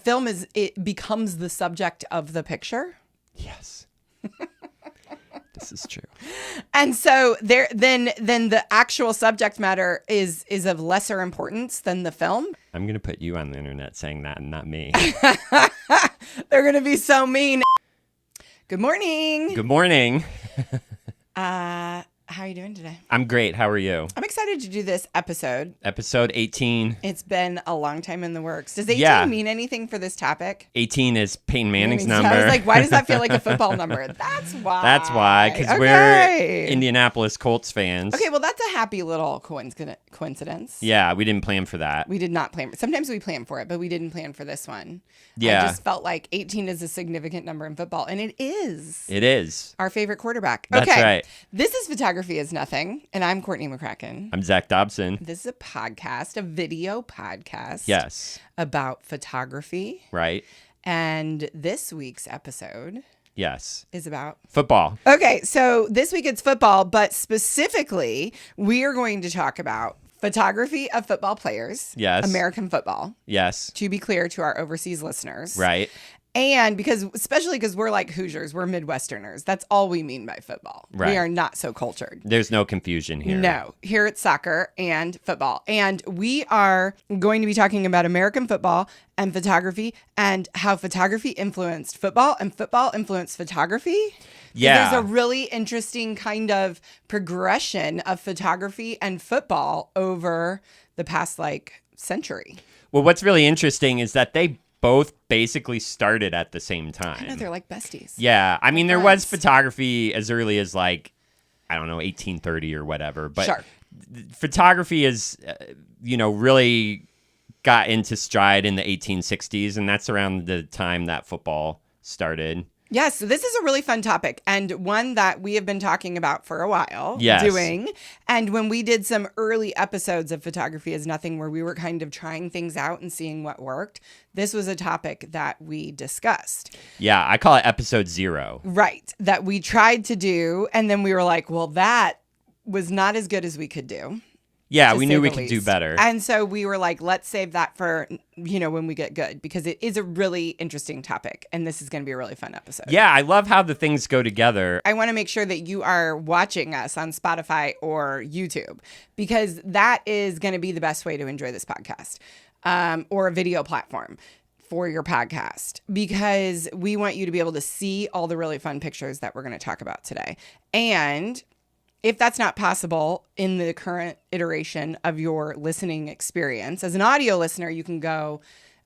film it becomes the subject of the picture. Yes. This is true. And so then the actual subject matter is of lesser importance than the film. I'm going to put you on the internet saying that and not me. They're going to be so mean. Good morning. Good morning. How are you doing today? I'm great. How are you? I'm excited to do this episode. Episode 18. It's been a long time in the works. Does 18 mean anything for this topic? 18 is Peyton Manning's number. I was like, why does that feel like a football number? That's why. That's why, because we're Indianapolis Colts fans. Okay, well, that's a happy little coincidence. Yeah, we didn't plan for that. We did not plan. Sometimes we plan for it, but we didn't plan for this one. Yeah. I just felt like 18 is a significant number in football, and it is. It is. Our favorite quarterback. That's right. This is Photography is Nothing, and I'm Courtney McCracken. I'm Zach Dobson. This is a podcast, a video podcast. Yes. About photography. Right. And this week's episode. Yes. Is about football. Okay, so this week it's football, but specifically, we are going to talk about photography of football players. Yes. American football. Yes. To be clear to our overseas listeners. Right. And especially because we're like Hoosiers, we're Midwesterners. That's all we mean by football. Right. We are not so cultured. There's no confusion here. No. Here it's soccer and football. And we are going to be talking about American football and photography and how photography influenced football and football influenced photography. Yeah. So there's a really interesting kind of progression of photography and football over the past century. Well, what's really interesting is that they both basically started at the same time. I know, they're like besties. Yeah. I mean, there was photography as early as 1830 or whatever. But sure. Photography is, really got into stride in the 1860s. And that's around the time that football started. Yes, so this is a really fun topic and one that we have been talking about for a while. Yes. Doing. And when we did some early episodes of Photography is Nothing where we were kind of trying things out and seeing what worked, this was a topic that we discussed. Yeah, I call it episode 0. Right, that we tried to do and then we were like, well, that was not as good as we could do. Yeah, we knew we could do better. And so we were like, let's save that for, when we get good, because it is a really interesting topic. And this is going to be a really fun episode. Yeah, I love how the things go together. I want to make sure that you are watching us on Spotify or YouTube, because that is going to be the best way to enjoy this podcast, or a video platform for your podcast, because we want you to be able to see all the really fun pictures that we're going to talk about today. And if that's not possible in the current iteration of your listening experience, as an audio listener, you can go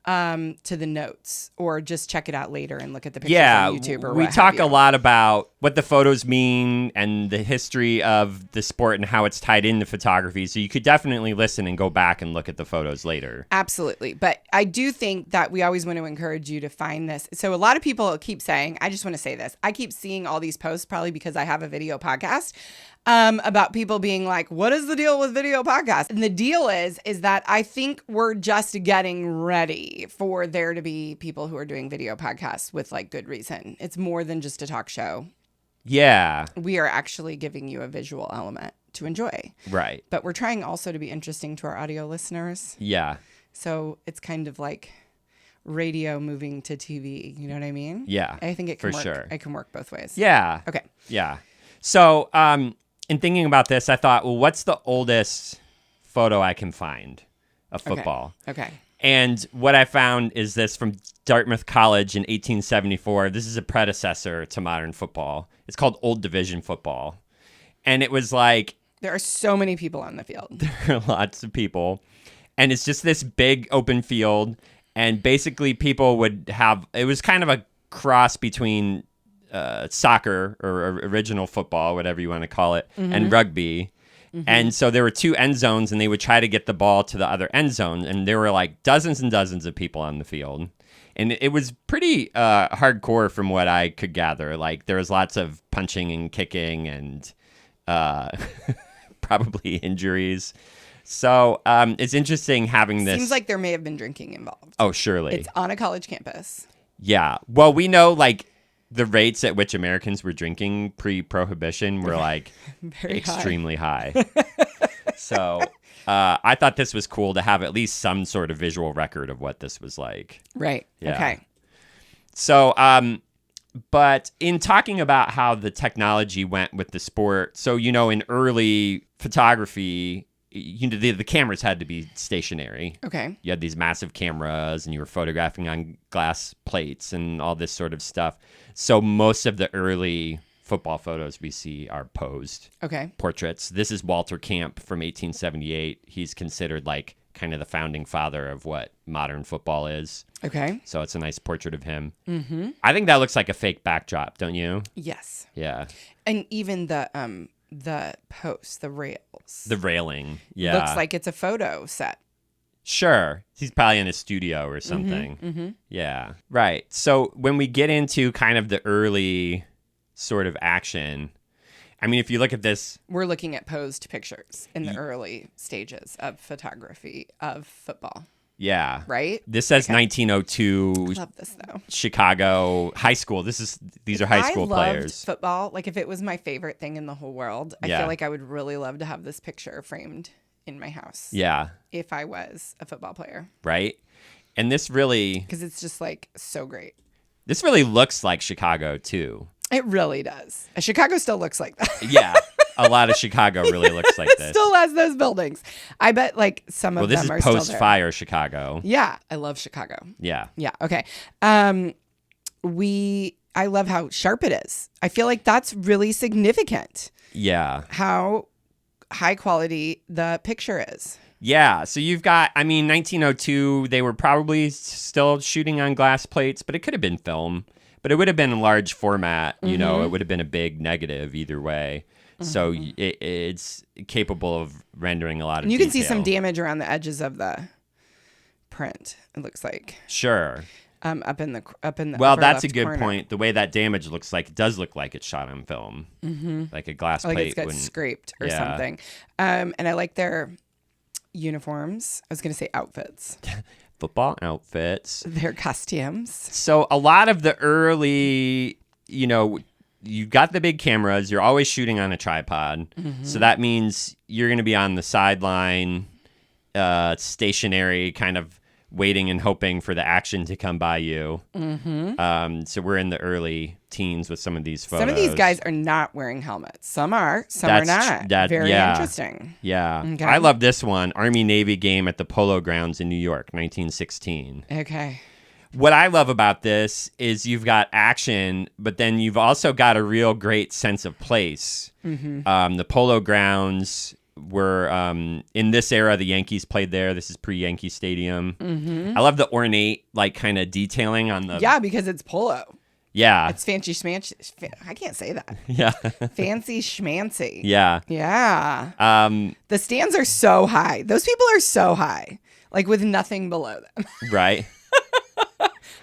to the notes or just check it out later and look at the pictures on YouTube or we talk a lot about what the photos mean and the history of the sport and how it's tied into photography. So you could definitely listen and go back and look at the photos later. Absolutely. But I do think that we always want to encourage you to find this. So a lot of people keep saying, I just want to say this. I keep seeing all these posts, probably because I have a video podcast, about people being like, what is the deal with video podcasts? And the deal is that I think we're just getting ready for there to be people who are doing video podcasts with good reason. It's more than just a talk show. Yeah. We are actually giving you a visual element to enjoy. Right. But we're trying also to be interesting to our audio listeners. Yeah. So it's kind of like radio moving to TV. You know what I mean? Yeah. I think it can for work. Sure. It can work both ways. Yeah. Okay. Yeah. So, in thinking about this, I thought, well, what's the oldest photo I can find of football? Okay. And what I found is this from Dartmouth College in 1874. This is a predecessor to modern football. It's called Old Division football. And it was like... There are so many people on the field. There are lots of people. And it's just this big open field. And basically people would have... It was kind of a cross between... soccer or original football, whatever you want to call it, and rugby. And so there were 2 end zones and they would try to get the ball to the other end zone. And there were dozens and dozens of people on the field. And it was pretty hardcore from what I could gather. There was lots of punching and kicking and probably injuries. So it's interesting having this. Seems like there may have been drinking involved. Oh, surely. It's on a college campus. Yeah. Well, we know the rates at which Americans were drinking pre-prohibition were extremely high. So I thought this was cool to have at least some sort of visual record of what this was like. Right. Yeah. Okay. So, but in talking about how the technology went with the sport, so, in early photography, the cameras had to be stationary. Okay. You had these massive cameras and you were photographing on glass plates and all this sort of stuff. So most of the early football photos we see are posed portraits. This is Walter Camp from 1878. He's considered like kind of the founding father of what modern football is. Okay. So it's a nice portrait of him. Mm-hmm. I think that looks like a fake backdrop, don't you? Yes. Yeah. And even the posts, the rails. The railing. Yeah. Looks like it's a photo set. Sure. He's probably in a studio or something. Mm-hmm. Yeah. Right. So when we get into kind of the early sort of action, I mean, if you look at this, we're looking at posed pictures in the early stages of photography of football. Yeah. Right? This says 1902. I love this though. Chicago high school. These are high school I loved players. Football. Like if it was my favorite thing in the whole world, I feel like I would really love to have this picture framed in my house. Yeah. If I was a football player. Right. And this really, because it's just like so great. This really looks like Chicago too. It really does. Chicago still looks like that. Yeah. A lot of Chicago really looks like this. Still has those buildings. I bet like some of them are still there. Well, this is post-fire Chicago. Yeah. I love Chicago. Yeah. Yeah. Okay. I love how sharp it is. I feel like that's really significant. Yeah. How high quality the picture is. Yeah. So you've got, 1902, they were probably still shooting on glass plates, but it could have been film. But it would have been a large format, it would have been a big negative either way. So it's capable of rendering a lot of you detail. can see some damage around the edges of the print, it looks like. Sure. Up in the well, that's a left good corner. point. The way that damage looks like, it does look like it's shot on film. Like a glass plate. Like it's got scraped or something. And I like their uniforms. I was going to say outfits. Football outfits. Their costumes. So a lot of the early, you've got the big cameras. You're always shooting on a tripod. So that means you're going to be on the sideline, stationary, kind of waiting and hoping for the action to come by you. So we're in the early teens with some of these photos. Some of these guys are not wearing helmets. Some are. Some are not. Very interesting. Yeah. Okay. I love this one. Army-Navy game at the Polo Grounds in New York, 1916. Okay. What I love about this is you've got action, but then you've also got a real great sense of place. The Polo Grounds were, in this era, the Yankees played there. This is pre-Yankee Stadium. I love the ornate, kind of detailing on the... Yeah, because it's polo. Yeah. It's fancy schmancy. I can't say that. Yeah. Fancy schmancy. Yeah. Yeah. The stands are so high. Those people are so high, with nothing below them. Right.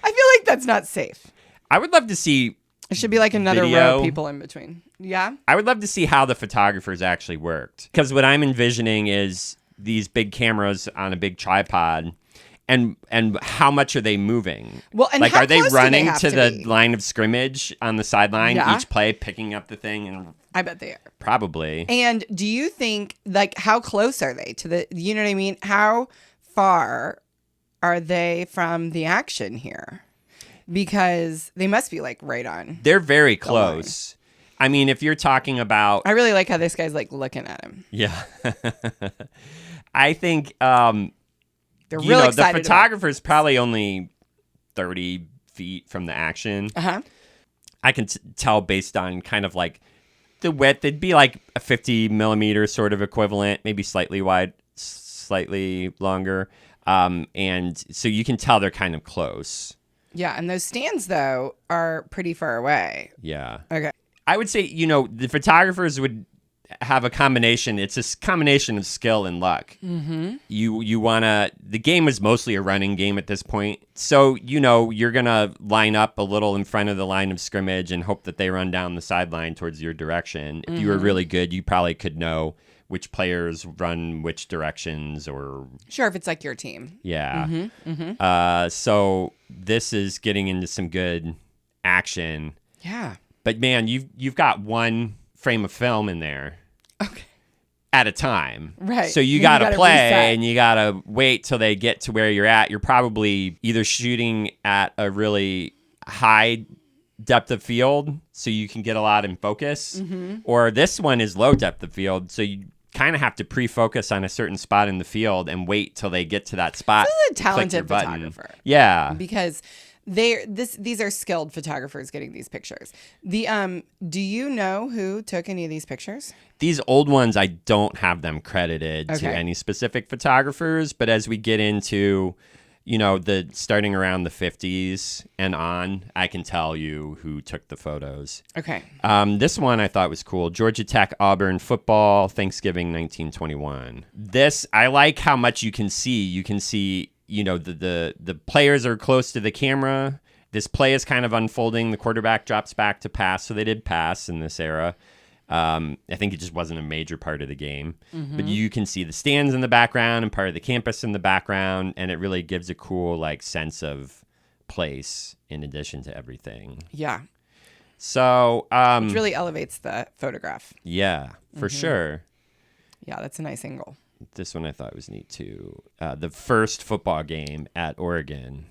I feel like that's not safe. I would love to see... It should be another row of people in between. Yeah. I would love to see how the photographers actually worked. Because what I'm envisioning is these big cameras on a big tripod. And how much are they moving? Well, and are they running to the line of scrimmage on the sideline each play, picking up the thing? And I bet they are. Probably. And do you think, how close are they to the, you know what I mean? How far are they from the action here? Because they must be right on. They're very close. I mean, if you're talking about... I really like how this guy's looking at him. Yeah. I think... They're really excited. The photographer's probably only 30 feet from the action. I can tell based on kind of the width. It'd be a 50 millimeter sort of equivalent, maybe slightly wide, slightly longer. And so you can tell they're kind of close. Yeah, and those stands, though, are pretty far away. Yeah. Okay. I would say, the photographers would have a combination. It's a combination of skill and luck. You want to... The game is mostly a running game at this point. So, you're going to line up a little in front of the line of scrimmage and hope that they run down the sideline towards your direction. If you were really good, you probably could know which players run which directions or... Sure, if it's your team. Yeah. So this is getting into some good action. Yeah. But man, you've got one frame of film in there. Okay. at a time. Right. So you And got to gotta play reset. and you got to wait till they get to where you're at. You're probably either shooting at a really high depth of field so you can get a lot in focus, or this one is low depth of field. So you kind of have to pre-focus on a certain spot in the field and wait till they get to that spot. This is a to click talented your button. photographer. Yeah. Because these are skilled photographers getting these pictures. Do you know who took any of these pictures? These old ones, I don't have them credited to Okay. any specific photographers, but as we get into, the starting around the 50s and on, I can tell you who took the photos. Okay. This one I thought was cool. Georgia Tech Auburn football, Thanksgiving 1921. This, I like how much you can see. You can see, the players are close to the camera. This play is kind of unfolding. The quarterback drops back to pass, so they did pass in this era. I think it just wasn't a major part of the game. But you can see the stands in the background and part of the campus in the background, and it really gives a cool sense of place in addition to everything. Yeah. So Which really elevates the photograph. yeah, for sure. Yeah, that's a nice angle. This one I thought was neat too. The first football game at Oregon.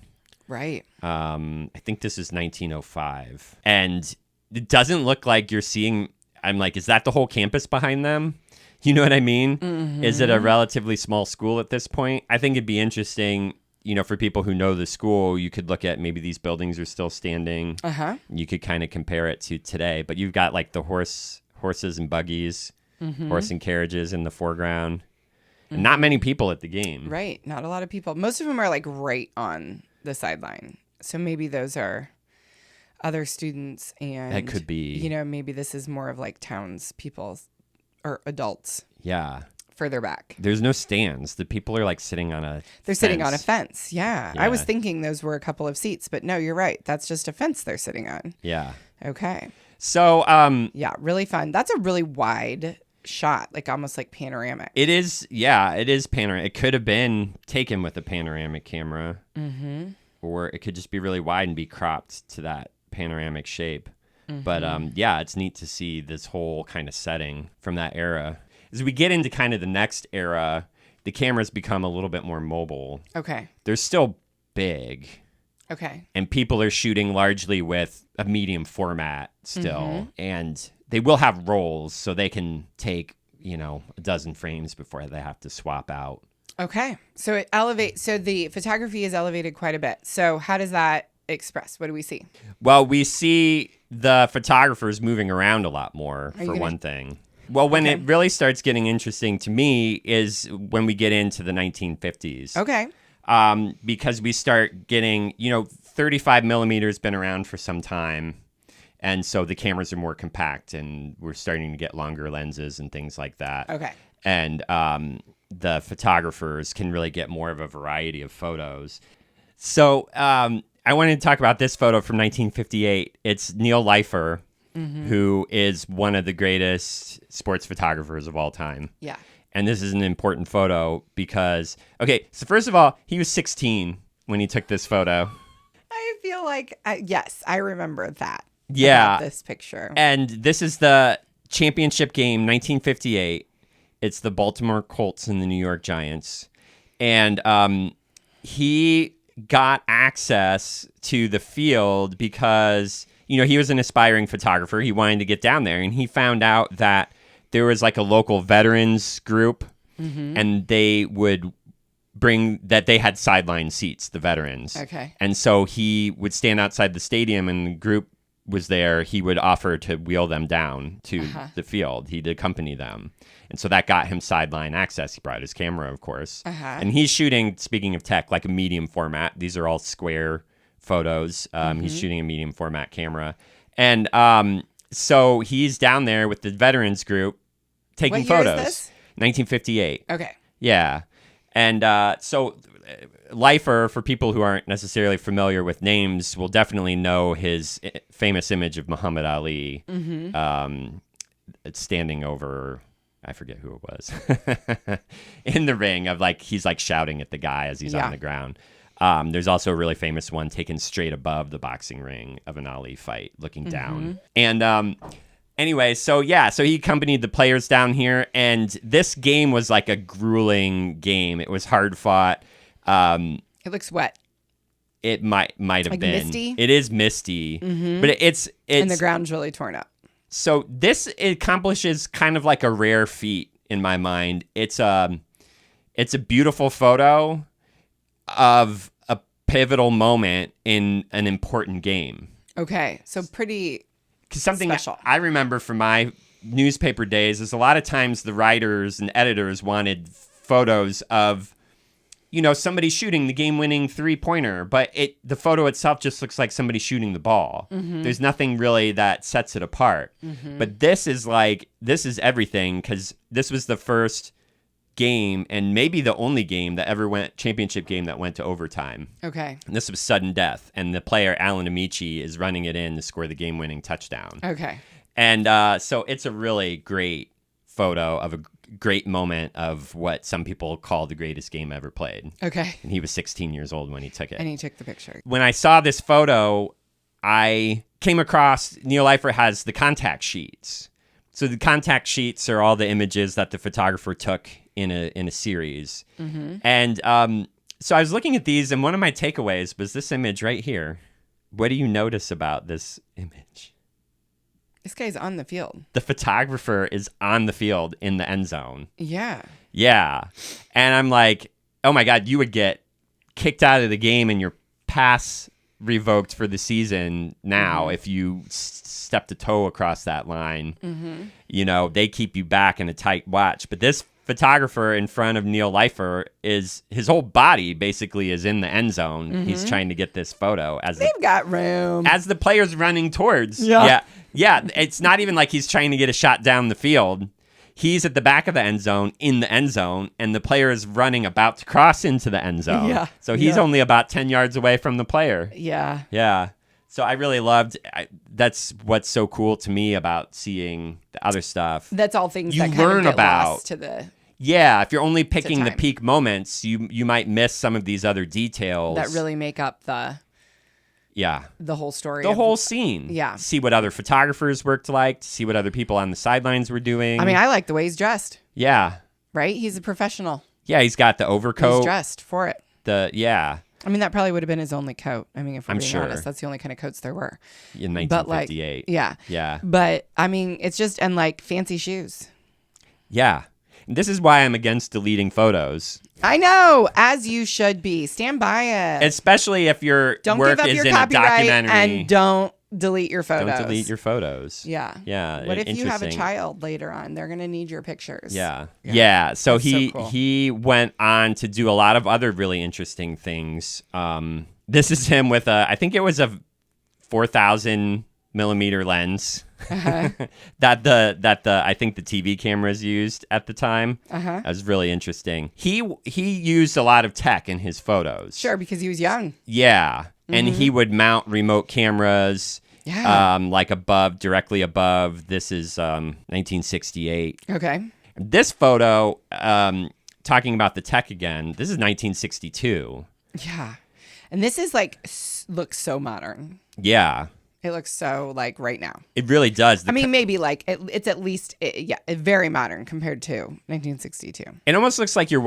Right. I think this is 1905. And it doesn't look like you're seeing... I'm like, is that the whole campus behind them? You know what I mean? Is it a relatively small school at this point? I think it'd be interesting, for people who know the school, you could look at maybe these buildings are still standing. Uh-huh. You could kind of compare it to today. But you've got the horses and buggies, horse and carriages in the foreground. And not many people at the game. Right. Not a lot of people. Most of them are right on the sideline. So maybe those are other students, and That could be. Maybe this is more of townspeople or adults Yeah. further back. There's no stands. The people are sitting on a They're sitting on a fence. Yeah. I was Yeah. thinking those were a couple of seats, but no, you're right. That's just a fence they're sitting on. Yeah. Okay. So Yeah, really fun. That's a really wide shot, almost panoramic. it is panoramic. It could have been taken with a panoramic camera. Or it could just be really wide and be cropped to that panoramic shape. But it's neat to see this whole kind of setting from that era. As we get into kind of the next era, the cameras become a little bit more mobile. Okay. They're still big, Okay. and people are shooting largely with a medium format still. And they will have rolls, so they can take, a dozen frames before they have to swap out. Okay. So the photography is elevated quite a bit. So how does that express? What do we see? Well, we see the photographers moving around a lot more, for one thing. Well, when it really starts getting interesting to me is when we get into the 1950s. Okay. Because we start getting, 35 millimeters been around for some time. And so the cameras are more compact, and we're starting to get longer lenses and things like that. Okay. And the photographers can really get more of a variety of photos. So I wanted to talk about this photo from 1958. It's Neil Leifer, who is one of the greatest sports photographers of all time. Yeah. And this is an important photo because, so first of all, he was 16 when he took this photo. I feel yes, I remember that. Yeah. About this picture. And this is the championship game, 1958. It's the Baltimore Colts and the New York Giants. And he got access to the field because, he was an aspiring photographer. He wanted to get down there, and he found out that there was a local veterans group, and they would bring that they had sideline seats, the veterans. Okay. And so he would stand outside the stadium, and the group was there. He would offer to wheel them down to the field. He'd accompany them. And so that got him sideline access. He brought his camera, of course. And he's shooting, speaking of tech, a medium format. These are all square photos. He's shooting a medium format camera. And so he's down there with the veterans group taking What year is photos. this? 1958. Okay. Yeah. And so Leifer, for people who aren't necessarily familiar with names, will definitely know his famous image of Muhammad Ali standing over, I forget who it was, in the ring of he's shouting at the guy as he's on the ground. There's also a really famous one taken straight above the boxing ring of an Ali fight, looking down. And Anyway, so he accompanied the players down here, and this game was like a grueling game. It was hard fought. It looks wet. It might have like been misty? It is misty, but it's And the ground's really torn up. So this accomplishes kind of like a rare feat in my mind. It's a beautiful photo of a pivotal moment in an important game. Okay, so pretty Something special. I remember from my newspaper days is a lot of times the writers and editors wanted photos of, somebody shooting the game-winning three-pointer, but the photo itself just looks like somebody shooting the ball. Mm-hmm. There's nothing really that sets it apart. Mm-hmm. But this is everything, because this was the first game and maybe the only game that ever championship game that went to overtime. Okay. And this was sudden death, and the player Alan Amici is running it in to score the game-winning touchdown. Okay. And so it's a really great photo of a great moment of what some people call the greatest game ever played. Okay. And he was 16 years old when he took it. And he took the picture. When I saw this photo, I came across Neil Leifer has the contact sheets. So the contact sheets are all the images that the photographer took in a series. Mm-hmm. And so I was looking at these, and one of my takeaways was this image right here. What do you notice about this image? This guy's on the field. The photographer is on the field in the end zone. Yeah. Yeah. And I'm like, oh my God, you would get kicked out of the game and your pass revoked for the season now if you stepped a toe across that line. Mm-hmm. They keep you back in a tight watch. But this photographer in front of Neil Leifer his whole body basically is in the end zone. Mm-hmm. He's trying to get this photo They've got room. as the player's running towards. Yeah. Yeah. It's not even like he's trying to get a shot down the field. He's at the back of the end zone, in the end zone, and the player is running about to cross into the end zone. Yeah. So he's only about 10 yards away from the player. Yeah. Yeah. So I really that's what's so cool to me about seeing the other stuff. That's all things You that kind learn of get about- lost to the Yeah, if you're only picking the time. peak moments, you might miss some of these other details. that really make up the whole story. The whole scene. Yeah. See what other photographers worked like, see what other people on the sidelines were doing. I mean, I like the way he's dressed. Yeah. Right? He's a professional. Yeah, he's got the overcoat. He's dressed for it. I mean, that probably would have been his only coat. I mean, if we're I'm being sure. honest, that's the only kind of coats there were. In But 1958. Yeah. Yeah. But I mean, it's just, and like fancy shoes. Yeah. And this is why I'm against deleting photos. I know, as you should be. Stand by it. Especially if your Don't work give up is your in a copyright documentary. and don't delete your photos. Don't delete your photos. Yeah. Yeah. What if you have a interesting. child later on? They're going to need your pictures. Yeah. So That's he so cool. he went on to do a lot of other really interesting things. This is him with I think it was a 4,000 millimeter lens that the I think the TV cameras used at the time. That was really interesting. He used a lot of tech in his photos. Sure, because he was young. Yeah. And he would mount remote cameras. Yeah. Like directly above. This is 1968. Okay. This photo, talking about the tech again, this is 1962. Yeah. And this is like, looks so modern. Yeah. It looks so like right now. It really does. I mean, maybe like it's at least, very modern compared to 1962. It almost looks like you're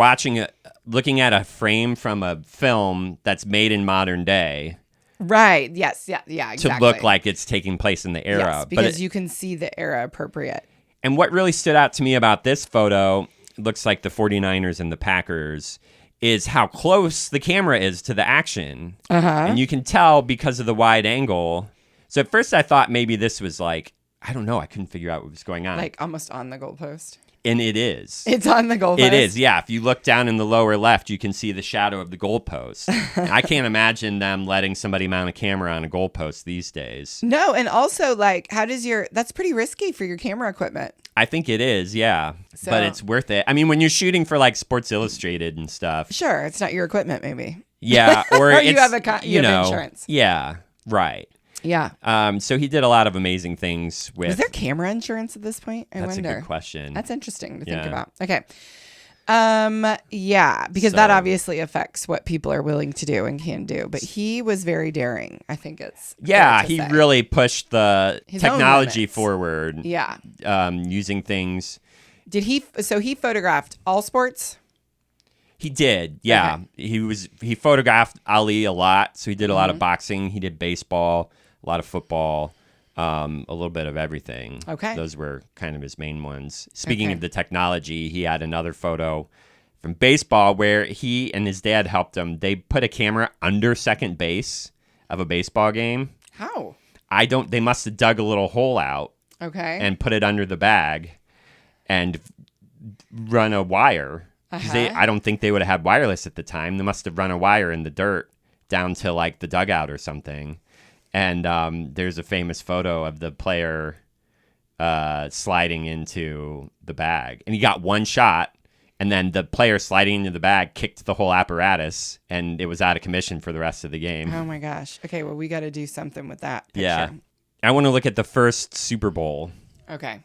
looking at a frame from a film that's made in modern day. Right. Yes. Yeah. Yeah. Exactly. To look like it's taking place in the era. Yes, because you can see the era appropriate. And what really stood out to me about this photo, it looks like the 49ers and the Packers, is how close the camera is to the action. And you can tell because of the wide angle. So at first I thought maybe this was like, I don't know, I couldn't figure out what was going on. Like almost on the goalpost. And it is. It's on the goalpost. It is, yeah. If you look down in the lower left, you can see the shadow of the goalpost. I can't imagine them letting somebody mount a camera on a goalpost these days. No, and also like, that's pretty risky for your camera equipment. I think it is, yeah. So- But it's worth it. I mean, when you're shooting for like Sports Illustrated and stuff. Sure, it's not your equipment, maybe. Yeah, or Or it's, you have insurance. Yeah, right. Yeah. So he did a lot of amazing things with. Is there camera insurance at this point? I That's wonder. a good question. That's interesting to think Yeah. about. Okay. Yeah, because that obviously affects what people are willing to do and can do. But he was very daring. I think it's he really pushed the His technology forward. Yeah. Using things. Did he? So he photographed all sports. He did. Yeah, okay. He photographed Ali a lot. So he did a lot of boxing. He did baseball, a lot of football. A little bit of everything. Okay. Those were kind of his main ones. Speaking of the technology, he had another photo from baseball where he and his dad helped him. They put a camera under second base of a baseball game. How? They must have dug a little hole out. Okay. And put it under the bag and run a wire. I don't think they would have had wireless at the time. They must have run a wire in the dirt down to like the dugout or something. And there's a famous photo of the player sliding into the bag. And he got one shot, and then the player sliding into the bag kicked the whole apparatus, and it was out of commission for the rest of the game. Oh, my gosh. Okay, well, we got to do something with that picture. Yeah. I want to look at the first Super Bowl. Okay.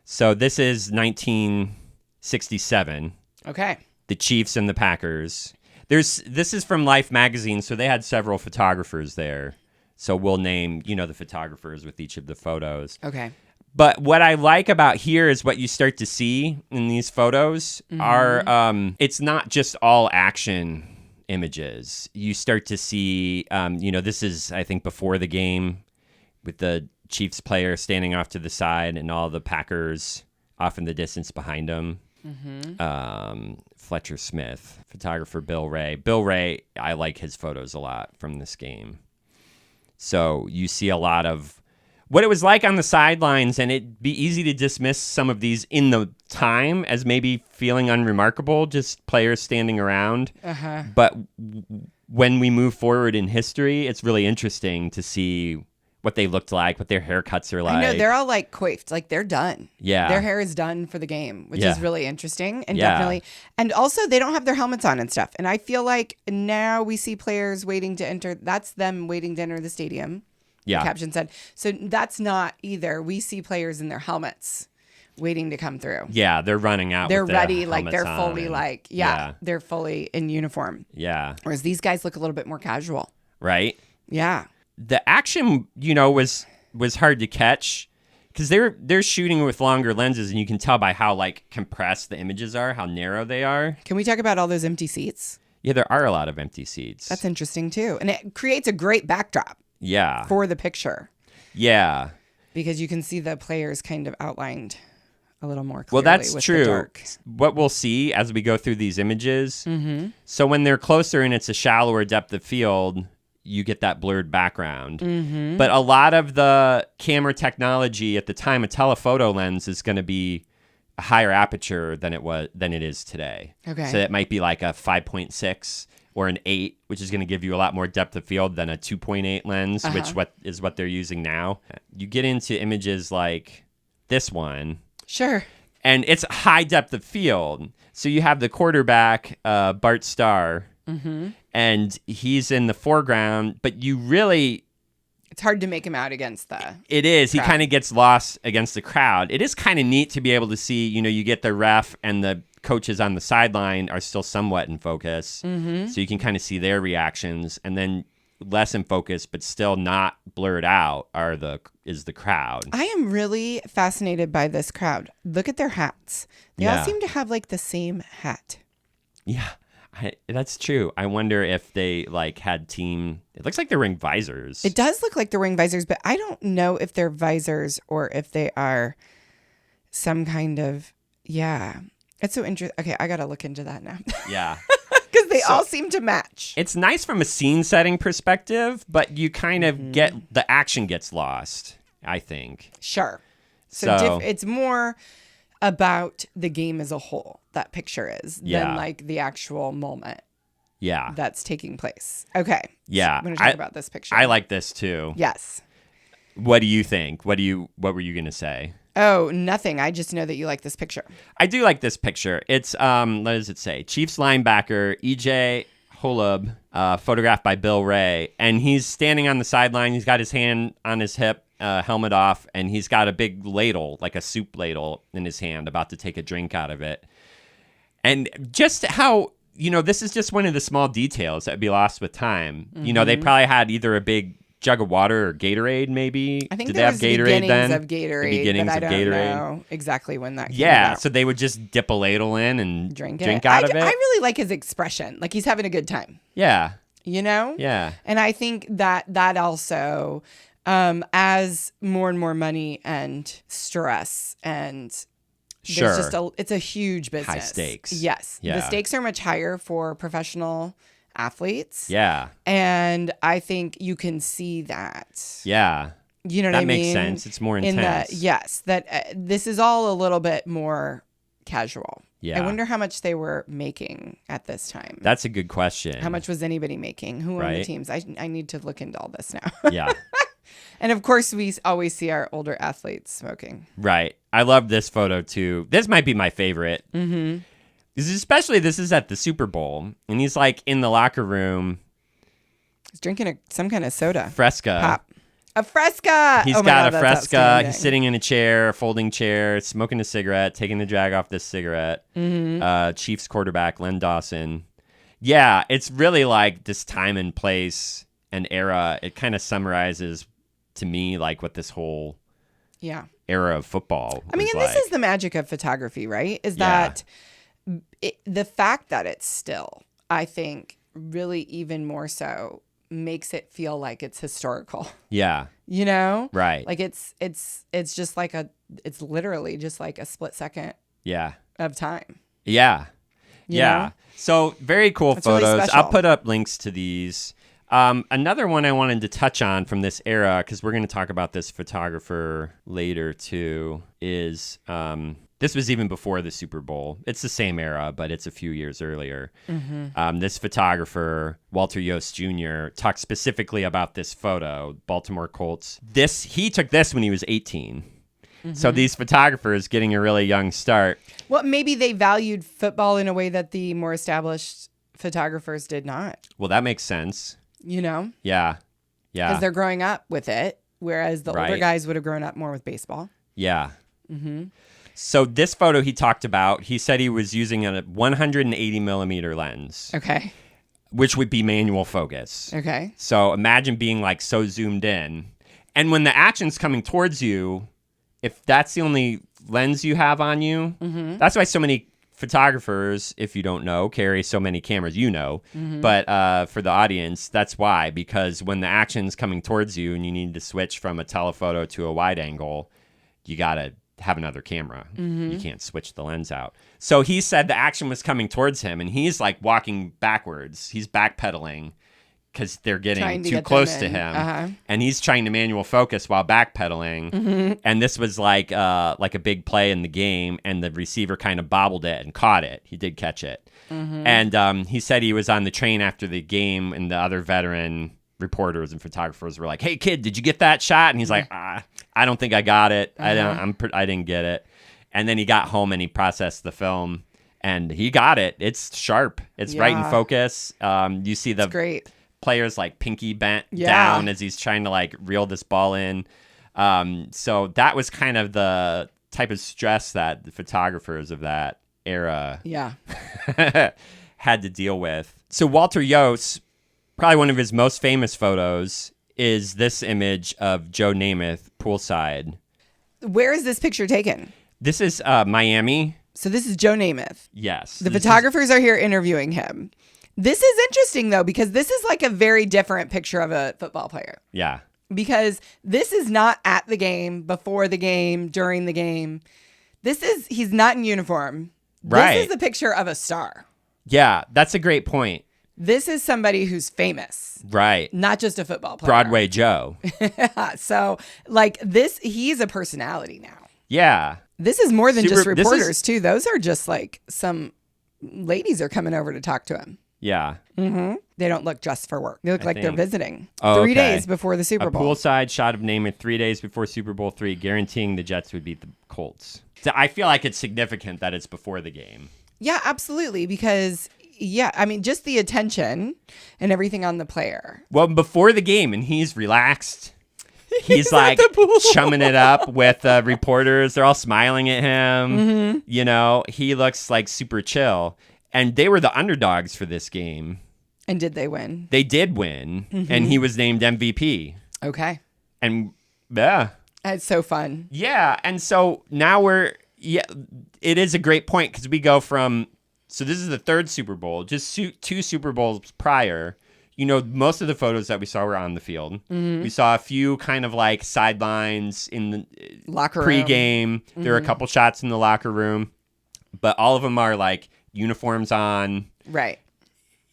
So this is 1967. Okay. The Chiefs and the Packers. This is from Life magazine, so they had several photographers there. So we'll name, the photographers with each of the photos. Okay. But what I like about here is what you start to see in these photos are, it's not just all action images. You start to see, this is, I think, before the game with the Chiefs player standing off to the side and all the Packers off in the distance behind him. Fletcher Smith, photographer Bill Ray. Bill Ray, I like his photos a lot from this game. So you see a lot of what it was like on the sidelines, and it'd be easy to dismiss some of these in the time as maybe feeling unremarkable, just players standing around. But when we move forward in history, it's really interesting to see what they looked like, what their haircuts are like. I know, they're all like coiffed, like they're done. Yeah. Their hair is done for the game, which is really interesting. And definitely, and also they don't have their helmets on and stuff. And I feel like now we see players waiting to enter. That's them waiting to enter the stadium. Yeah. The caption said. So that's not either. We see players in their helmets waiting to come through. Yeah, they're running out. They're with ready, the like they're fully and, they're fully in uniform. Yeah. Whereas these guys look a little bit more casual. Right? Yeah. The action, was hard to catch because they're shooting with longer lenses, and you can tell by how like compressed the images are, how narrow they are. Can we talk about all those empty seats? Yeah, there are a lot of empty seats. That's interesting too, and it creates a great backdrop. Yeah. For the picture. Yeah. Because you can see the players kind of outlined a little more clearly. Well, that's with true. The dark. What we'll see as we go through these images. So when they're closer and it's a shallower depth of field, you get that blurred background. But a lot of the camera technology at the time, a telephoto lens is going to be a higher aperture than it is today. Okay. So it might be like a 5.6 or an 8, which is going to give you a lot more depth of field than a 2.8 lens, which is what they're using now. You get into images like this one. Sure. And it's high depth of field. So you have the quarterback, Bart Starr, and he's in the foreground, but you really... It's hard to make him out against the... It is. crowd. He kind of gets lost against the crowd. It is kind of neat to be able to see, you get the ref and the coaches on the sideline are still somewhat in focus. So you can kind of see their reactions. And then less in focus, but still not blurred out, is the crowd. I am really fascinated by this crowd. Look at their hats. They all seem to have like the same hat. Yeah. That's true. I wonder if they had team. It looks like they're wearing visors. It does look like they're wearing visors, but I don't know if they're visors or if they are some kind of It's so interesting. Okay, I gotta look into that now. Yeah, because they all seem to match. It's nice from a scene setting perspective, but you kind of get the action gets lost. I think. Sure. So it's more about the game as a whole, that picture is, than like the actual moment that's taking place. Okay. Yeah. So I'm going to talk about this picture. I like this too. Yes. What do you think? What were you going to say? Oh, nothing. I just know that you like this picture. I do like this picture. It's, what does it say? Chiefs linebacker, E.J. Holub, photographed by Bill Ray. And he's standing on the sideline. He's got his hand on his hip. Helmet off, and he's got a big ladle, like a soup ladle, in his hand, about to take a drink out of it. And just how, this is just one of the small details that would be lost with time. Mm-hmm. They probably had either a big jug of water or Gatorade, maybe. I think Did there they have was Gatorade then? Of Gatorade, the beginnings but I of don't Gatorade. know exactly when that came Yeah, about. So they would just dip a ladle in and drink out of it. I really like his expression. Like he's having a good time. Yeah. Yeah. And I think that also, as more and more money and stress and sure, there's just it's a huge business. High stakes. Yes. Yeah. The stakes are much higher for professional athletes. Yeah. And I think you can see that. Yeah. You know what I mean? That makes sense. It's more intense. This is all a little bit more casual. Yeah. I wonder how much they were making at this time. That's a good question. How much was anybody making? Who owned the teams? I need to look into all this now. Yeah. And of course, we always see our older athletes smoking. Right. I love this photo too. This might be my favorite. Mm-hmm. This is at the Super Bowl, and he's like in the locker room. He's drinking some kind of soda. Fresca. Pop. A Fresca. He's got a Fresca. He's sitting in a chair, a folding chair, smoking a cigarette, taking the drag off this cigarette. Mm-hmm. Chiefs quarterback Len Dawson. Yeah, it's really like this time and place and era. It kind of summarizes to me like what this whole era of football. I mean, and this is the magic of photography, right? Is that the fact that it's still, I think, really even more so makes it feel like it's historical. Yeah. Right. Like it's just like it's literally just like a split second of time. Yeah. Yeah. So very cool photos. Really I'll put up links to these. Another one I wanted to touch on from this era, because we're going to talk about this photographer later too, is this was even before the Super Bowl. It's the same era, but it's a few years earlier. Mm-hmm. This photographer, Walter Iooss Jr., talked specifically about this photo, Baltimore Colts. He took this when he was 18. Mm-hmm. So these photographers getting a really young start. Well, maybe they valued football in a way that the more established photographers did not. Well, that makes sense. Yeah. Yeah. Because they're growing up with it, whereas the older guys would have grown up more with baseball. Yeah. Mm-hmm. So this photo he talked about, he said he was using a 180 millimeter lens. Okay. Which would be manual focus. Okay. So imagine being like so zoomed in. And when the action's coming towards you, if that's the only lens you have on you, that's why so many photographers, if you don't know, carry so many cameras, but for the audience, that's why, because when the action's coming towards you and you need to switch from a telephoto to a wide angle, you gotta have another camera. You can't switch the lens out. So he said the action was coming towards him and he's like walking backwards. He's backpedaling because they're getting too close to him, and he's trying to manual focus while backpedaling. And this was like a big play in the game, and the receiver kind of bobbled it and caught it. He did catch it, and he said he was on the train after the game, and the other veteran reporters and photographers were like, "Hey kid, did you get that shot?" And he's like, "I don't think I got it. I didn't get it." And then he got home and he processed the film, and he got it. It's sharp. It's right in focus. You see the great. Player's like pinky bent down as he's trying to like reel this ball in. So that was kind of the type of stress that the photographers of that era had to deal with. So Walter Iooss, probably one of his most famous photos is this image of Joe Namath poolside. Where is this picture taken? This is Miami. So this is Joe Namath. Yes. The photographers are here interviewing him. This is interesting, though, because this is like a very different picture of a football player. Yeah. Because this is not at the game, before the game, during the game. He's not in uniform. Right. This is a picture of a star. Yeah, that's a great point. This is somebody who's famous. Right. Not just a football player. Broadway Joe. So, like this, he's a personality now. Yeah. This is more than just reporters, too. Those are just like some ladies are coming over to talk to him. Yeah. Mm-hmm. They don't look just for work. They look like they're visiting. 3 days before the Super Bowl. A poolside shot of Namath 3 days before Super Bowl III, guaranteeing the Jets would beat the Colts. So I feel like it's significant that it's before the game. Yeah, absolutely. Because, I mean, just the attention and everything on the player. Well, before the game, and he's relaxed. He's like chumming it up with reporters. They're all smiling at him. Mm-hmm. You know, he looks like super chill. And they were the underdogs for this game. And did they win? They did win. And he was named MVP. Okay. And yeah. It's so fun. Yeah. And so now it is a great point because we go from, so this is the third Super Bowl, just two Super Bowls prior. You know, most of the photos that we saw were on the field. Mm-hmm. We saw a few kind of like sidelines in the locker pregame. room. There were a couple shots in the locker room, but all of them are like uniforms on. Right.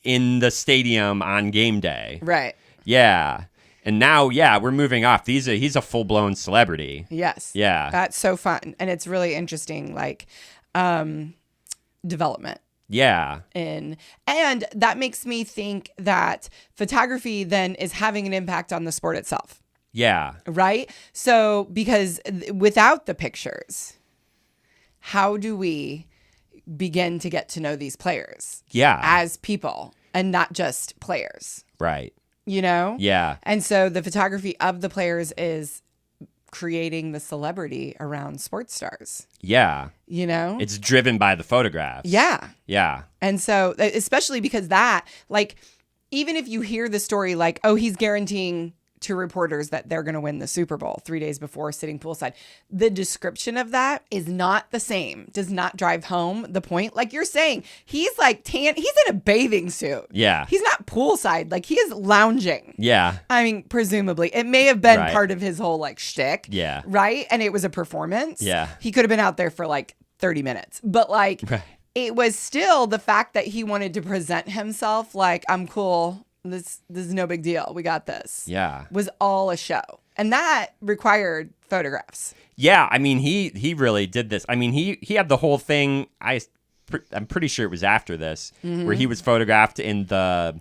In the stadium on game day. Right. Yeah. And now, we're moving off. He's a full-blown celebrity. Yes. Yeah. That's so fun. And it's really interesting, like, development. Yeah. And that makes me think that photography then is having an impact on the sport itself. Yeah. Right? So, because without the pictures, how do we begin to get to know these players? Yeah. As people and not just players. Right. You know? Yeah. And so the photography of the players is creating the celebrity around sports stars. Yeah. You know? It's driven by the photographs. Yeah. Yeah. And so, especially because that, like, even if you hear the story like, oh, he's guaranteeing to reporters that they're going to win the Super Bowl 3 days before sitting poolside, the description of that is not the same, does not drive home the point. Like you're saying, he's like he's in a bathing suit. Yeah. He's not poolside. Like he is lounging. Yeah. I mean, presumably. It may have been Right. part of his whole like shtick. Yeah. Right? And it was a performance. Yeah. He could have been out there for like 30 minutes. But like, Right. It was still the fact that he wanted to present himself like, I'm cool. This is no big deal. We got this. Yeah. Was all a show. And that required photographs. Yeah. I mean, he really did this. I mean, he had the whole thing. I'm pretty sure it was after this where he was photographed in the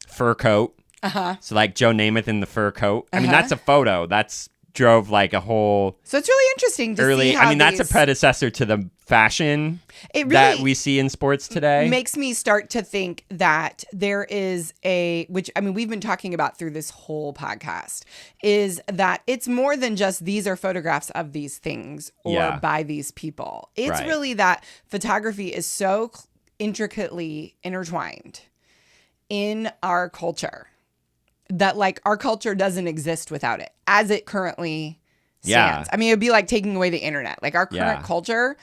fur coat. Uh-huh. So like Joe Namath in the fur coat. I mean, that's a photo. That's drove like a whole So it's really interesting to early. see how I mean, that's a predecessor to the fashion that we see in sports today. Makes me start to think that there is which I mean, we've been talking about through this whole podcast, is that it's more than just these are photographs of these things or by these people. It's Right. really that photography is so intricately intertwined in our culture that like our culture doesn't exist without it as it currently stands. I mean, it would be like taking away the internet. Like our current culture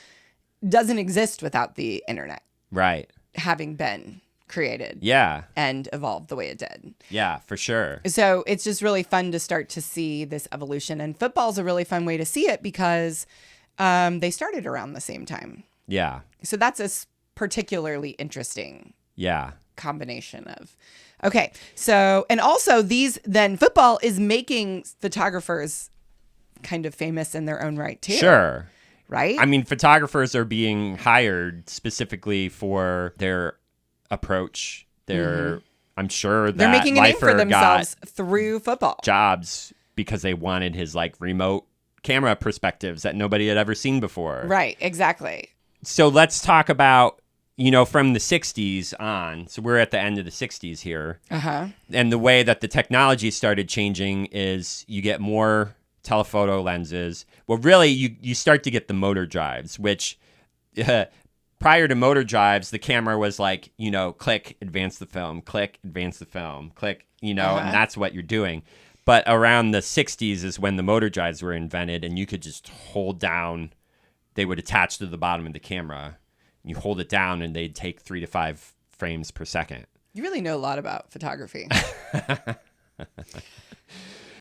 doesn't exist without the internet. Right. Having been created. Yeah. And evolved the way it did. Yeah, for sure. So it's just really fun to start to see this evolution. And football's a really fun way to see it because they started around the same time. Yeah. So that's a particularly interesting combination of. Okay. So, and also football is making photographers kind of famous in their own right too. Sure. Right? I mean, photographers are being hired specifically for their approach. I'm sure that they're making a name for Leifer themselves got through football jobs because they wanted his like remote camera perspectives that nobody had ever seen before. Right. Exactly. So let's talk about, from the 60s on. So we're at the end of the 60s here. Uh-huh. And the way that the technology started changing is you get more telephoto lenses. Well, really, you start to get the motor drives, which prior to motor drives, the camera was like, click, advance the film, click, advance the film, click, and that's what you're doing. But around the 60s is when the motor drives were invented, and you could just hold down. They would attach to the bottom of the camera. You hold it down, and they'd take 3 to 5 frames per second. You really know a lot about photography.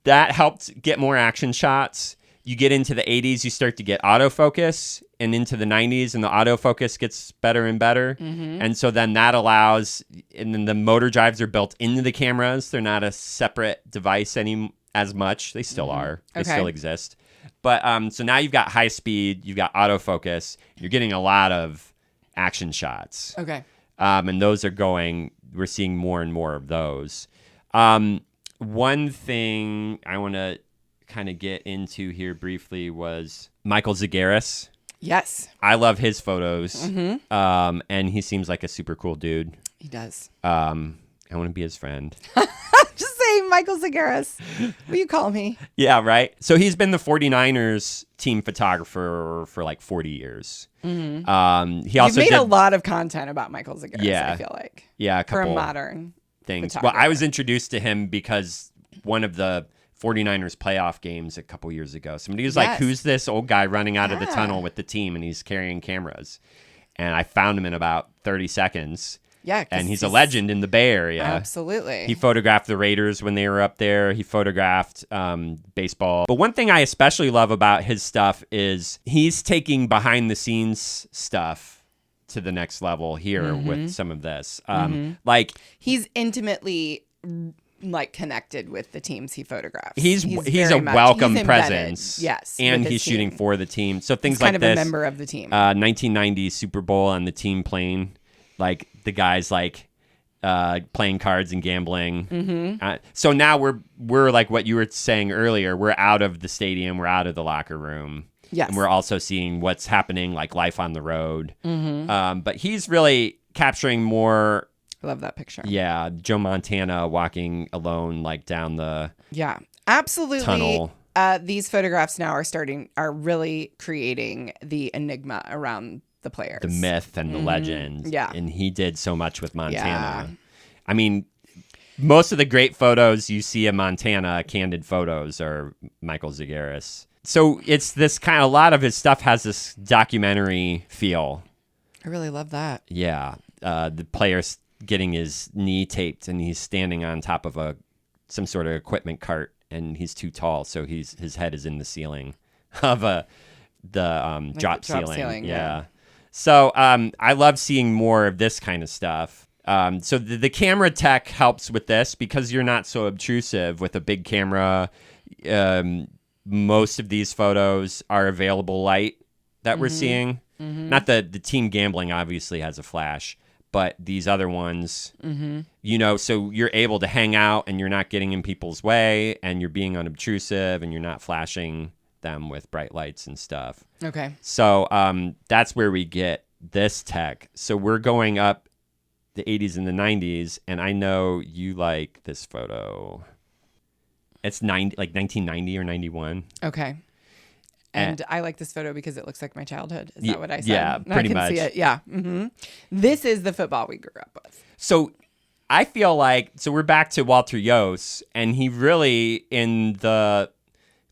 That helped get more action shots. You get into the 80s, you start to get autofocus, and into the 90s, and the autofocus gets better and better. Mm-hmm. And so then that allows, and then the motor drives are built into the cameras. They're not a separate device as much. They still are. They still exist. But so now you've got high speed, you've got autofocus. You're getting a lot of action shots. Okay. And those are we're seeing more and more of those. One thing I want to kind of get into here briefly was Michael Zagaris. Yes. I love his photos. Mm-hmm. And he seems like a super cool dude. He does. I want to be his friend. Just say Hey, Michael Zagaris. Will you call me? Yeah, right. So he's been the 49ers team photographer for like 40 years. Mm-hmm. He also You've made did a lot of content about Michael Zagaris, Yeah. I feel like. a For a couple modern things. photographer. Well, I was introduced to him because one of the 49ers playoff games a couple years ago, somebody was like, who's this old guy running out of the tunnel with the team and he's carrying cameras? And I found him in about 30 seconds. Yeah. And he's a legend in the Bay Area. Absolutely. He photographed the Raiders when they were up there. He photographed baseball. But one thing I especially love about his stuff is he's taking behind the scenes stuff to the next level here with some of this. Like he's intimately like connected with the teams he photographs. He's very a much, welcome he's presence. Yes. And with he's his shooting team. for the team. So things He's like kind of this. a member of the team. 1990 Super Bowl on the team plane. Like the guys like playing cards and gambling. So now we're like what you were saying earlier. We're out of the stadium. We're out of the locker room. Yes. And we're also seeing what's happening, like life on the road. But he's really capturing more. I love that picture. Yeah, Joe Montana walking alone, like down the absolutely tunnel. These photographs now are really creating the enigma around the players, the myth and the legend. Yeah. And he did so much with Montana. Yeah. I mean, most of the great photos you see of Montana, candid photos, are Michael Zagaris. So it's this kind of, a lot of his stuff has this documentary feel. I really love that. Yeah. The player's getting his knee taped and he's standing on top of some sort of equipment cart and he's too tall. So his head is in the ceiling of the drop ceiling. Yeah. So I love seeing more of this kind of stuff. So the camera tech helps with this because you're not so obtrusive with a big camera. Most of these photos are available light that we're seeing. Not the team gambling obviously has a flash, but these other ones, so you're able to hang out and you're not getting in people's way and you're being unobtrusive and you're not flashing them with bright lights and stuff. Okay. So that's where we get this tech. So we're going up the 80s and the 90s, and I know you like this photo. It's 1990 or 91. Okay. And I like this photo because it looks like my childhood. Is that what I said? Yeah, pretty much. I can see it. Yeah. This is the football we grew up with. So I feel like, we're back to Walter Iooss, and he really, in the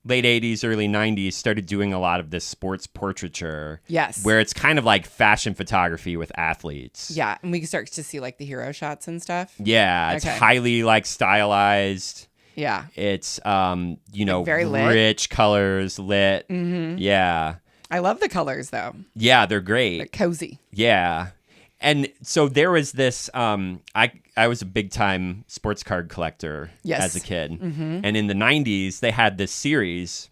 late 80s, early 90s, started doing a lot of this sports portraiture. Yes. Where it's kind of like fashion photography with athletes. Yeah. And we start to see like the hero shots and stuff. Yeah. It's highly like stylized. Yeah. It's, very lit. Rich colors, lit. Yeah. I love the colors though. Yeah, they're great. They're cozy. Yeah. And so there was this, I was a big time sports card collector as a kid. And in the 90s, they had this series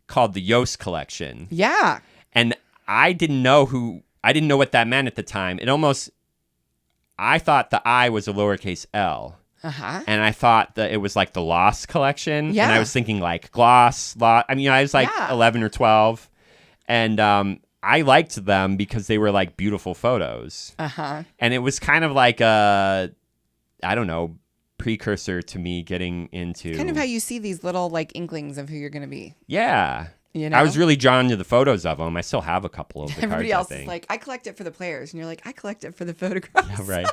called the Iooss Collection. Yeah. And I didn't know what that meant at the time. I thought the I was a lowercase L. And I thought that it was like the Lost Collection. Yeah. And I was thinking like gloss. I was like 11 or 12. And I liked them because they were like beautiful photos. And it was kind of like precursor to me getting into kind of how you see these little like inklings of who you're going to be. Yeah. You know? I was really drawn to the photos of them. I still have a couple of the Everybody cards, else is like, I collect it for the players. And you're like, I collect it for the photographs. Yeah, right.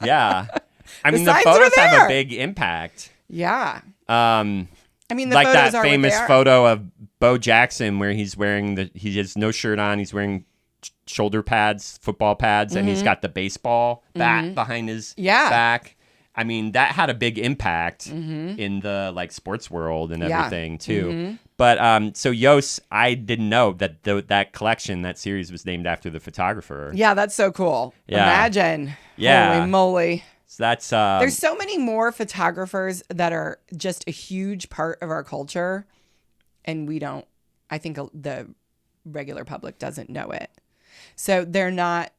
Yeah. I mean, The the signs photos are have there. a big impact. Yeah. I mean, the like photos that are famous what they are. photo of Bo Jackson where he's wearing he has no shirt on. He's wearing shoulder pads, football pads, and he's got the baseball bat behind his back. I mean, that had a big impact in the like sports world and everything too. But so Iooss, I didn't know that that collection, that series was named after the photographer. Yeah, that's so cool. Yeah. Imagine. Yeah. Holy moly. So that's There's so many more photographers that are just a huge part of our culture, and I think the regular public doesn't know it. So they're not,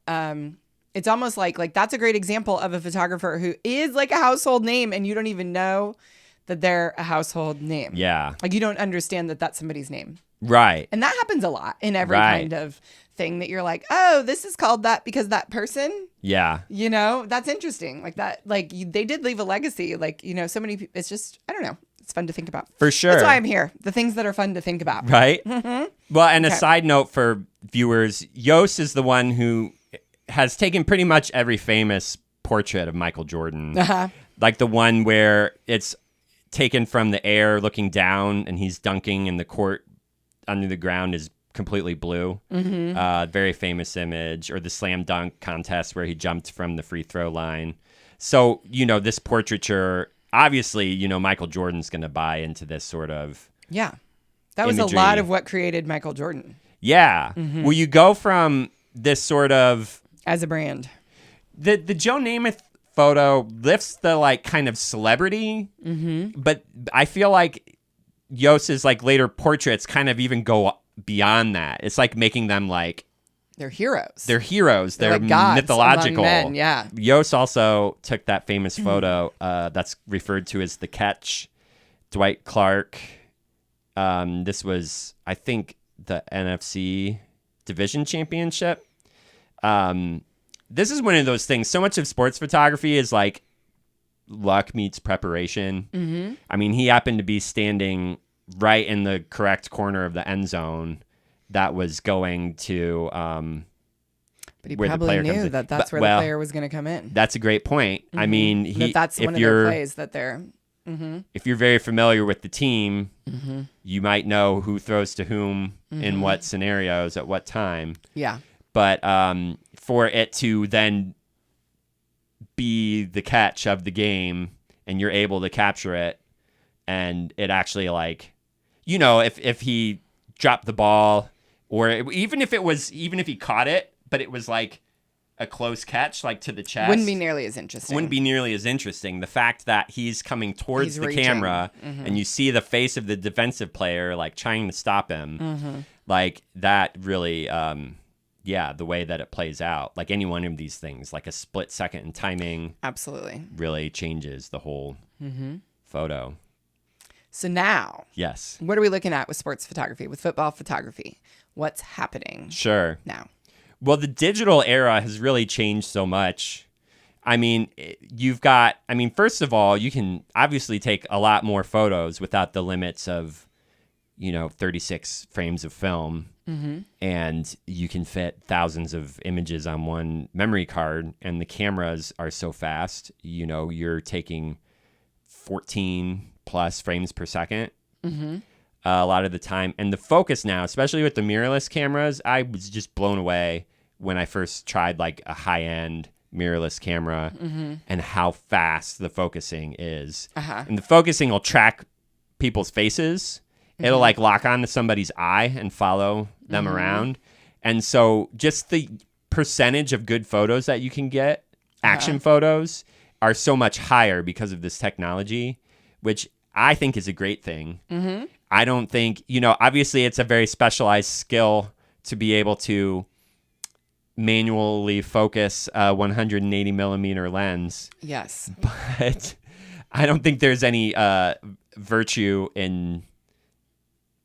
it's almost like that's a great example of a photographer who is like a household name and you don't even know that they're a household name. Yeah. Like you don't understand that that's somebody's name. Right. And that happens a lot in every Right. kind of thing that you're like, oh, this is called that because that person, Yeah. you know, that's interesting. Like that, like they did leave a legacy. Like, you know, so many people, it's just, I don't know. It's fun to think about. For sure. That's why I'm here. The things that are fun to think about. Right. Well, and Okay. a side note for viewers, Iooss is the one who has taken pretty much every famous portrait of Michael Jordan. Like the one where it's taken from the air looking down and he's dunking and the court under the ground is completely blue. Very famous image. Or the slam dunk contest where he jumped from the free throw line. So, you know, this portraiture, obviously, you know, Michael Jordan's going to buy into this sort of Yeah. That was imagery. a lot of what created Michael Jordan Yeah. Well, you go from this sort of as a brand. the Joe Namath photo lifts the like kind of celebrity, but I feel like Iooss's like later portraits kind of even go beyond that. It's like making them like They're heroes. they're heroes. They're like gods mythological. among men, yeah. Iooss also took that famous photo that's referred to as the catch. Dwight Clark. This was, I think, the NFC Division Championship. This is one of those things. So much of sports photography is like luck meets preparation. I mean, he happened to be standing right in the correct corner of the end zone that was going to But he where the probably player comes knew in. that that's But- where well, the player was going to come in. That's a great point. I mean, That that's one of their plays that they're... if you're very familiar with the team, you might know who throws to whom in what scenarios at what time. Yeah. But for it to then be the catch of the game and you're able to capture it and it actually like, you know, if he dropped the ball or even if he caught it, but it was like a close catch, like to the chest. Wouldn't be nearly as interesting. Wouldn't be nearly as interesting. The fact that he's coming towards He's the reaching. camera and you see the face of the defensive player like trying to stop him, like that really, the way that it plays out, like any one of these things, like a split second in timing, Absolutely. really changes the whole photo. So now, Yes. what are we looking at with sports photography, with football photography? What's happening Sure. now? Well, the digital era has really changed so much. I mean, first of all, you can obviously take a lot more photos without the limits of, 36 frames of film. And you can fit thousands of images on one memory card. And the cameras are so fast, you're taking 14 plus frames per second. A lot of the time. And the focus now, especially with the mirrorless cameras, I was just blown away when I first tried like a high-end mirrorless camera and how fast the focusing is. And the focusing will track people's faces. It'll like lock onto somebody's eye and follow them around. And so just the percentage of good photos that you can get, action photos, are so much higher because of this technology, which I think is a great thing. I don't think, obviously it's a very specialized skill to be able to manually focus a 180 millimeter lens. Yes. But I don't think there's any virtue in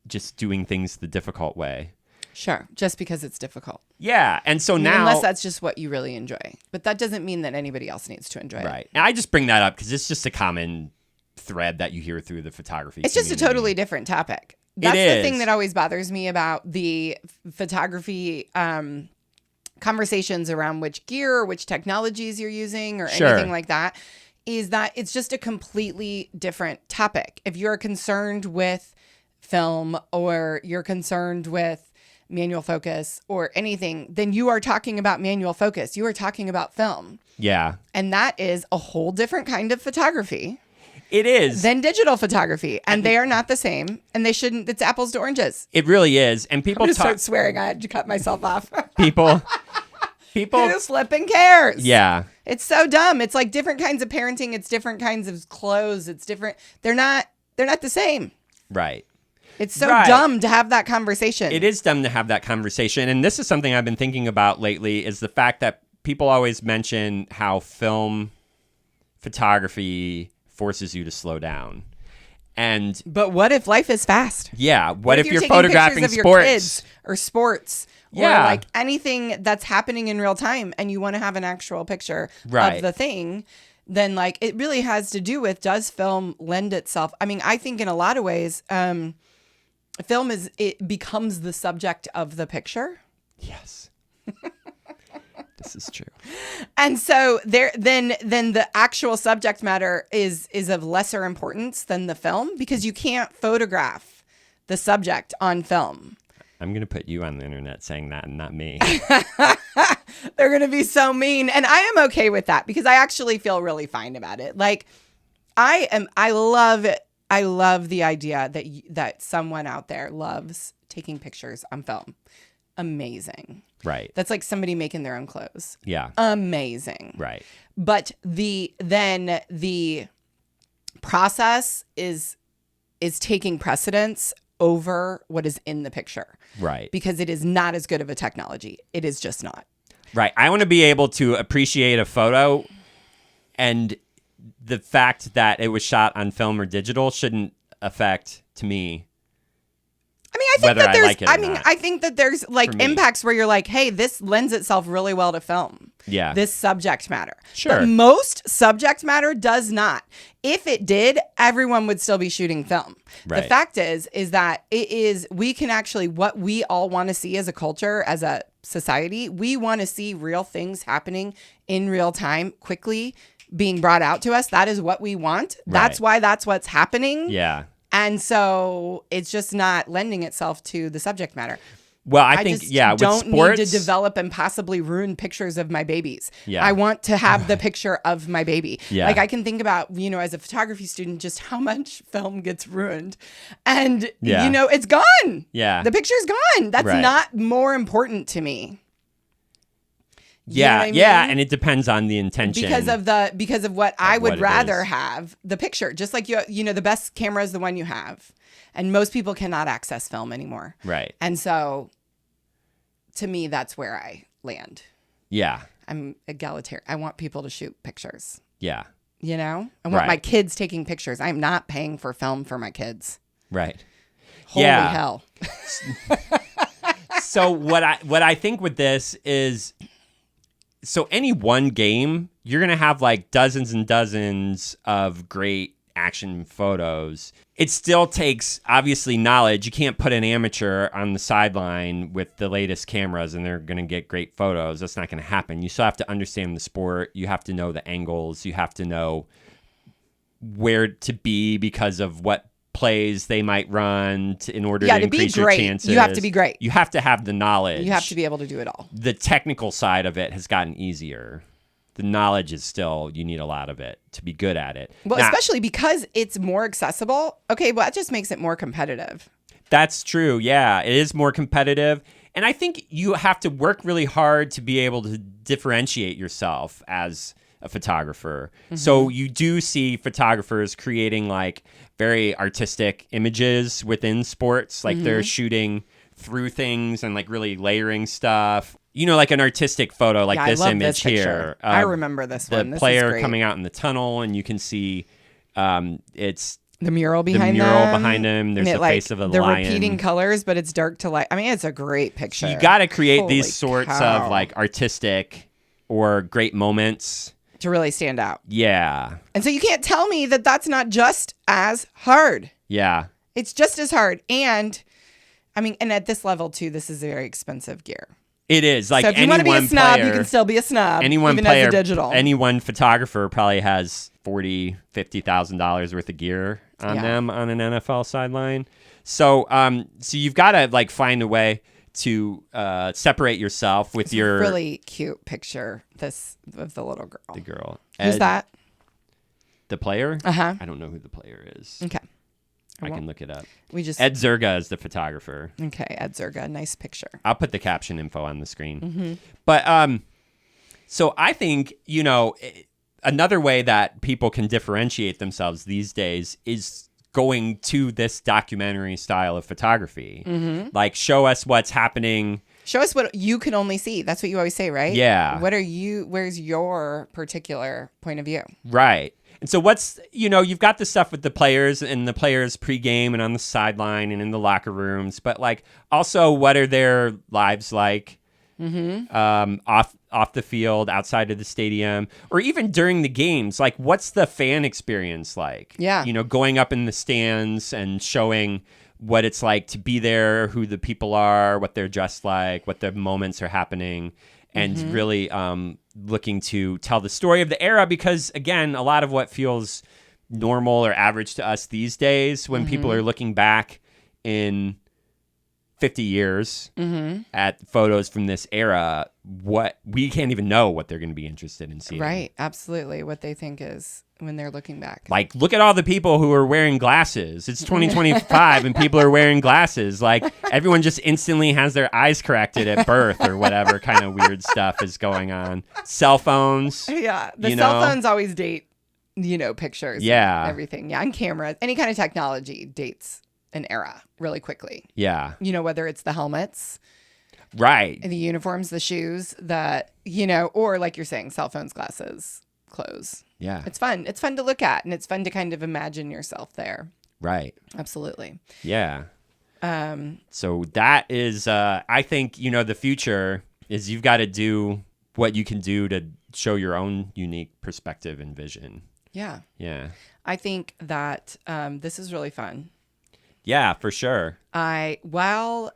just doing things the difficult way. Sure. Just because it's difficult. Yeah. And so now... Unless that's just what you really enjoy. But that doesn't mean that anybody else needs to enjoy it. Right. And I just bring that up because it's just a common thread that you hear through the photography It's just a community. totally different topic. That's the thing that always bothers me about the photography conversations around which gear or which technologies you're using or anything like that, is that it's just a completely different topic. If you're concerned with film or you're concerned with manual focus or anything, then you are talking about manual focus. You are talking about film. Yeah. And that is a whole different kind of photography. It is. Than digital photography. And they are not the same. And they shouldn't, it's apples to oranges. It really is. And people I'm going to start swearing. I had to cut myself off. people Who flipping cares? Yeah. It's so dumb. It's like different kinds of parenting. It's different kinds of clothes. It's different. They're not the same. Right. It's so dumb to have that conversation. It is dumb to have that conversation. And this is something I've been thinking about lately, is the fact that people always mention how film photography forces you to slow down. But what if life is fast? Yeah. What if you're taking photographing pictures of sports? your kids or sports or like anything that's happening in real time and you want to have an actual picture of the thing, then like it really has to do with, does film lend itself? I mean, I think in a lot of ways, film it becomes the subject of the picture. Yes. This is true. And so then the actual subject matter is of lesser importance than the film, because you can't photograph the subject on film. I'm going to put you on the internet saying that and not me. They're going to be so mean. And I am okay with that because I actually feel really fine about it. Like I love it. I love the idea that someone out there loves taking pictures on film. Amazing. Right. That's like somebody making their own clothes. Yeah. Amazing. Right. But the process is taking precedence over what is in the picture. Right. Because it is not as good of a technology. It is just not. Right. I want to be able to appreciate a photo, and the fact that it was shot on film or digital shouldn't affect, to me, I mean, I think that there's, like it or not. I think that there's like impacts where you're like, hey, this lends itself really well to film. Yeah. This subject matter. Sure. But most subject matter does not. If it did, everyone would still be shooting film. Right. The fact is that we can actually, what we all want to see as a culture, as a society, we want to see real things happening in real time, quickly being brought out to us. That is what we want. Right. That's why that's what's happening. Yeah. And so it's just not lending itself to the subject matter. Well, I think, just with don't sports, need to develop and possibly ruin pictures of my babies. Yeah. I want to have the picture of my baby. Yeah. Like I can think about, as a photography student, just how much film gets ruined. And, it's gone. Yeah. The picture's gone. That's Right. not more important to me. Yeah, I mean? and it depends on the intention. Because of what I would what it rather is. have, the picture. Just like the best camera is the one you have. And most people cannot access film anymore. Right. And so to me, that's where I land. Yeah. I'm egalitarian. I want people to shoot pictures. Yeah. I want my kids taking pictures. I'm not paying for film for my kids. Right. Holy hell. So what I think with this is, so any one game, you're going to have like dozens and dozens of great action photos. It still takes, obviously, knowledge. You can't put an amateur on the sideline with the latest cameras and they're going to get great photos. That's not going to happen. You still have to understand the sport. You have to know the angles. You have to know where to be because of what plays they might run in order to increase your chances. You have to be great. You have to have the knowledge. You have to be able to do it all. The technical side of it has gotten easier. The knowledge is still, you need a lot of it to be good at it. Well, especially because it's more accessible. Okay, well, that just makes it more competitive. That's true. Yeah, it is more competitive. And I think you have to work really hard to be able to differentiate yourself as a photographer. Mm-hmm. So you do see photographers creating like very artistic images within sports. Like they're shooting through things and like really layering stuff. Like an artistic photo, like this image here. I remember this one. The player coming out in the tunnel, and you can see it's the mural behind him. There's the face of a they're lion. They're repeating colors, but it's dark to light. I mean, it's a great picture. So you got to create these sorts cow. of like artistic or great moments to really stand out. Yeah. And so you can't tell me that that's not just as hard. Yeah. It's just as hard. And I mean, and at this level too, this is very expensive gear. It is. Like, so if you want to be a snob, you can still be a snob. Any one photographer probably has $40,000, $50,000 worth of gear on them on an NFL sideline. So, so you've got to like find a way to separate yourself with your really cute picture. This of the little girl. The girl. Who's that? The player? Uh-huh. I don't know who the player is. Okay. I can look it up. Ed Zerga is the photographer. Okay, Ed Zerga, nice picture. I'll put the caption info on the screen. Mm-hmm. But so I think, another way that people can differentiate themselves these days is going to this documentary style of photography. Mm-hmm. Like, show us what's happening. Show us what you can only see. That's what you always say, right? Yeah. Where's your particular point of view? Right. And so what's, you've got the stuff with the players and the players pregame and on the sideline and in the locker rooms, but like also what are their lives like off the field, outside of the stadium, or even during the games? Like what's the fan experience like? Yeah. Going up in the stands and showing what it's like to be there, who the people are, what they're dressed like, what the moments are happening, and really looking to tell the story of the era, because again, a lot of what feels normal or average to us these days, when people are looking back in 50 years at photos from this era, what we can't even know what they're going to be interested in seeing. Right. Absolutely. What they think is when they're looking back. Like, look at all the people who are wearing glasses. It's 2025 and people are wearing glasses. Like, everyone just instantly has their eyes corrected at birth or whatever kind of weird stuff is going on. Cell phones. Yeah. The cell phones always date, pictures. Yeah. And everything. Yeah. And cameras. Any kind of technology dates an era really quickly. Yeah. Whether it's the helmets. Right. The uniforms, the shoes, or like you're saying, cell phones, glasses, clothes. Yeah. It's fun. It's fun to look at, and it's fun to kind of imagine yourself there. Right. Absolutely. Yeah. So that is, I think, the future is you've got to do what you can do to show your own unique perspective and vision. Yeah. Yeah. I think that this is really fun. Yeah, for sure. While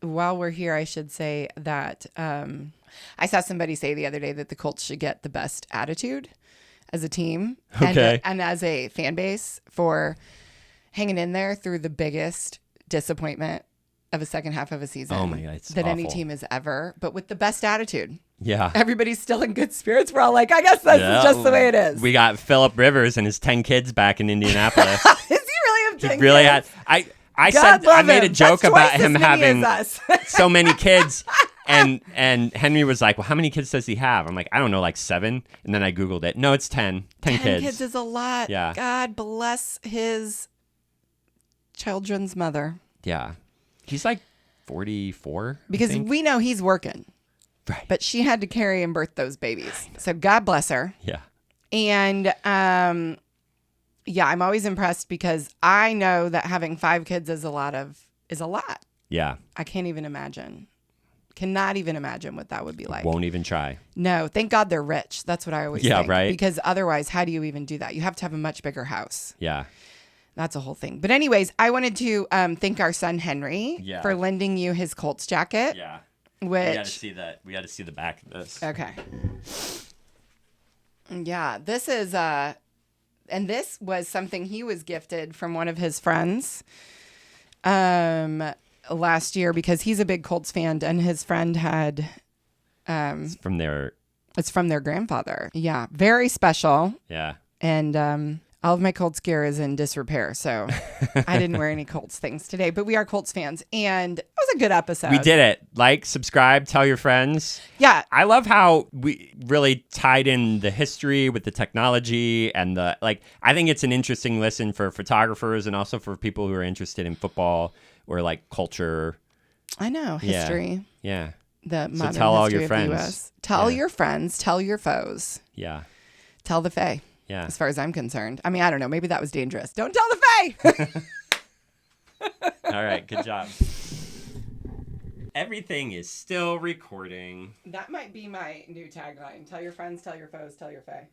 we're here, I should say that I saw somebody say the other day that the Colts should get the best attitude as a team and as a fan base for hanging in there through the biggest disappointment of a second half of a season that any team has ever, but with the best attitude. Yeah. Everybody's still in good spirits. We're all like, I guess this is just the way it is. We got Phillip Rivers and his 10 kids back in Indianapolis. Is he really have 10 He really kids? had. I made a joke about him having us. so many kids. And Henry was like, well, how many kids does he have? I'm like, I don't know, like 7. And then I Googled it. No, it's 10. 10 kids. 10 kids is a lot. Yeah. God bless his children's mother. Yeah. He's like 44. Because we know he's working. Right. But she had to carry and birth those babies. So God bless her. Yeah. And yeah, I'm always impressed because I know that having 5 kids is a lot. Yeah. I can't even imagine. Cannot even imagine what that would be like. Won't even try. No, thank God they're rich. That's what I always think. Right. Because otherwise, how do you even do that? You have to have a much bigger house. Yeah. That's a whole thing. But anyways, I wanted to thank our son Henry for lending you his Colts jacket. Yeah. Which we got to see that. We got to see the back of this. Okay. Yeah, this is and this was something he was gifted from one of his friends last year because he's a big Colts fan and his friend had it's from their grandfather. Yeah, very special. Yeah. And all of my Colts gear is in disrepair, so I didn't wear any Colts things today. But we are Colts fans, and it was a good episode. We did it. Like, subscribe, tell your friends. Yeah. I love how we really tied in the history with the technology and I think it's an interesting listen for photographers and also for people who are interested in football or like culture. I know. History. Yeah. The modern tell all history your of the friends. US. Tell your friends, tell your foes. Yeah. Tell the Fae. Yeah. As far as I'm concerned. I mean, I don't know. Maybe that was dangerous. Don't tell the Fae. All right. Good job. Everything is still recording. That might be my new tagline. Tell your friends, tell your foes, tell your Fae.